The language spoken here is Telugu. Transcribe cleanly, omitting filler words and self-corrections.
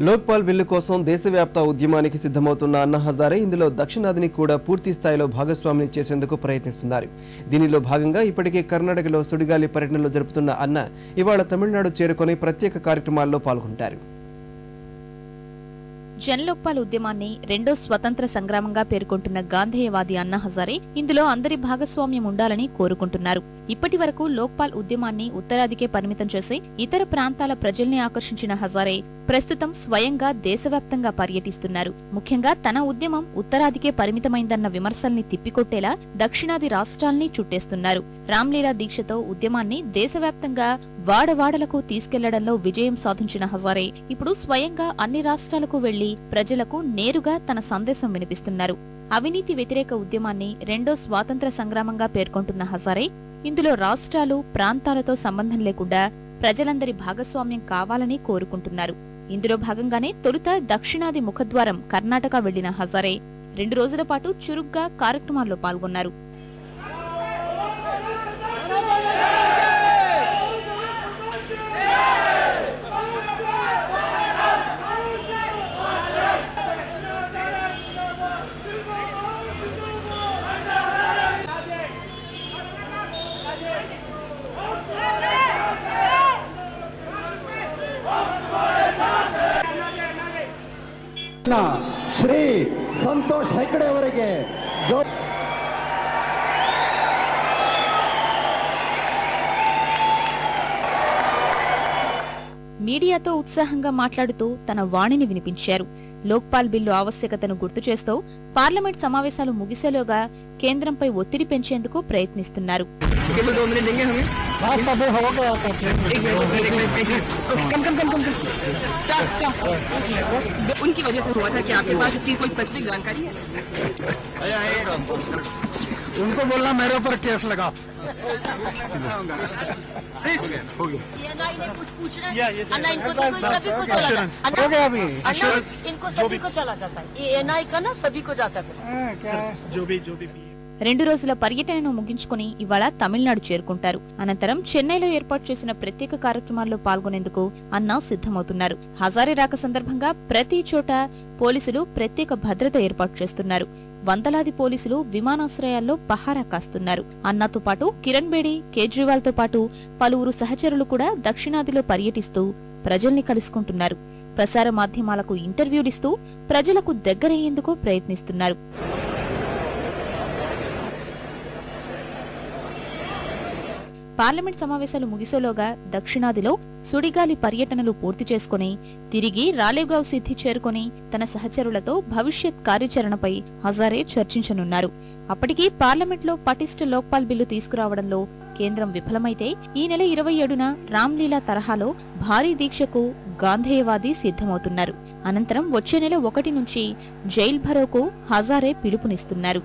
లోక్పాల్ బిల్లు కోసం దేశవ్యాప్త ఉద్యమానికి సిద్ధమవుతున్న అన్నా హజారే ఇందులో దక్షిణాదిని కూడా పూర్తి స్థాయిలో భాగస్వామిని చేసేందుకు ప్రయత్నిస్తున్నారు. దీనిలో భాగంగా ఇప్పటికే కర్ణాటకలో సుడిగాలి పర్యటనలో జరుపుతున్న అన్నా ఇవాళ తమిళనాడు చేరుకొని ప్రత్యేక కార్యక్రమాల్లో పాల్గొంటారు. జన్లోక్పాల్ ఉద్యమాన్ని రెండో స్వతంత్ర సంగ్రామంగా పేర్కొంటున్న గాంధేయవాది అన్నా హజారే ఇందులో అందరి భాగస్వామ్యం ఉండాలని కోరుకుంటున్నారు. ఇప్పటి వరకు లోక్పాల్ ఉద్యమాన్ని ఉత్తరాదికే పరిమితం చేసి ఇతర ప్రాంతాల ప్రజల్ని ఆకర్షించిన హజారే ప్రస్తుతం స్వయంగా దేశవ్యాప్తంగా పర్యటిస్తున్నారు. ముఖ్యంగా తన ఉద్యమం ఉత్తరాదికే పరిమితమైందన్న విమర్శల్ని తిప్పికొట్టేలా దక్షిణాది రాష్ట్రాల్ని చుట్టేస్తున్నారు. రామ్లీలా దీక్షతో ఉద్యమాన్ని దేశవ్యాప్తంగా వాడవాడలకు తీసుకెళ్లడంలో విజయం సాధించిన హజారే ఇప్పుడు స్వయంగా అన్ని రాష్ట్రాలకు వెళ్లి ప్రజలకు నేరుగా తన సందేశం వినిపిస్తున్నారు. అవినీతి వ్యతిరేక ఉద్యమాన్ని రెండో స్వాతంత్ర సంగ్రామంగా పేర్కొంటున్న హజారే ఇందులో రాష్ట్రాలు ప్రాంతాలతో సంబంధం లేకుండా ప్రజలందరి భాగస్వామ్యం కావాలని కోరుకుంటున్నారు. ఇందులో భాగంగానే తొలుత దక్షిణాది ముఖద్వారం కర్ణాటక వెళ్లిన హజారే 2 రోజుల పాటు చురుగ్గా కార్యక్రమాల్లో పాల్గొన్నారు. ಶ್ರೀ ಸಂತೋಷ್ ಹೆಗ್ಡೆ ಅವರಿಗೆ మీడియాతో ఉత్సాహంగా మాట్లాడుతూ తన వాణిని వినిపించారు. లోక్పాల్ బిల్లు ఆవశ్యకతను గుర్తు చేస్తూ పార్లమెంట్ సమావేశాలు ముగిసేలోగా కేంద్రంపై ఒత్తిడి పెంచేందుకు ప్రయత్నిస్తున్నారు. उनको बोलना मेरे ऊपर केस लगा। इनको सभी को चला जाता है, ये एनआई का ना सभी को जाता है। जो भी 2 రోజుల పర్యటనను ముగించుకుని ఇవాళ తమిళనాడు చేరుకుంటారు. అనంతరం చెన్నైలో ఏర్పాటు చేసిన ప్రత్యేక కార్యక్రమాల్లో పాల్గొనేందుకు అన్నా సిద్ధమవుతున్నారు. హజారే రాక సందర్భంగా ప్రతి చోట పోలీసులు ప్రత్యేక భద్రత ఏర్పాటు చేస్తున్నారు. వందలాది పోలీసులు విమానాశ్రయాల్లో పహారా కాస్తున్నారు. అన్నాతో పాటు కిరణ్ బేడి, కేజ్రీవాల్ తో పాటు పలువురు సహచరులు కూడా దక్షిణాదిలో పర్యటిస్తూ ప్రజల్ని కలుసుకుంటున్నారు. ప్రసార మాధ్యమాలకు ఇంటర్వ్యూలిస్తూ ప్రజలకు దగ్గరయ్యేందుకు ప్రయత్నిస్తున్నారు. పార్లమెంట్ సమావేశాలు ముగిసేలోగా దక్షిణాదిలో సుడిగాలి పర్యటనలు పూర్తి చేసుకుని తిరిగి రాలేగావ్ సిద్ధి చేరుకుని తన సహచరులతో భవిష్యత్ కార్యాచరణపై హజారే చర్చించనున్నారు. అప్పటికి పార్లమెంట్లో పటిష్ట లోక్పాల్ బిల్లు తీసుకురావడంలో కేంద్రం విఫలమైతే ఈ నెల 27న రామ్లీలా తరహాలో భారీ దీక్షకు గాంధేయవాది సిద్ధమవుతున్నారు. అనంతరం వచ్చే నెల 1 నుంచి జైల్ భరోకు హజారే పిలుపునిస్తున్నారు.